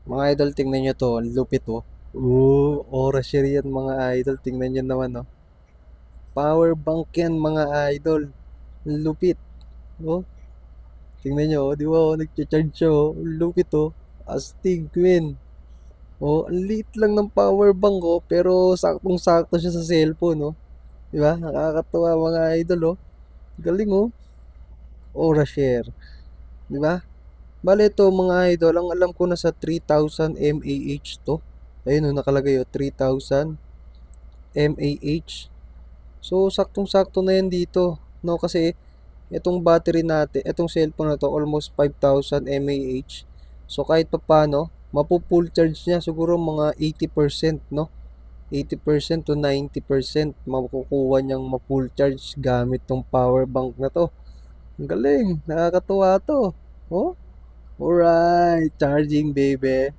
Mga idol, tingnan nyo to. Ang lupit, oh. Oras share yan, mga idol. Tingnan nyo naman, oh. Power bank yan, mga idol. Ang lupit. Oh, tingnan nyo, oh. Di ba, oh, nagcha-charge siya, oh. Ang lupit, oh. Astig, men. Oh, ang liit lang ng power bank, oh. Pero saktong-sakto siya sa cellphone, oh. Di ba? Nakakatuwa, mga idol, oh. Galing, oh. Oras share. Di ba? Bale ito, mga idol, ang alam ko na sa 3,000 mAh to. Ayun, oh, nakalagay, oh. 3,000 mAh. So, saktong-sakto na yan dito. No, kasi itong battery natin, itong cellphone na to, almost 5,000 mAh. So, kahit pa paano, mapu-full charge niya siguro mga 80%, no? 80% to 90% makukuha niyang ma-full charge gamit tong power bank na to. Ang galing, nakakatuwa to. Oh, alright, charging baby.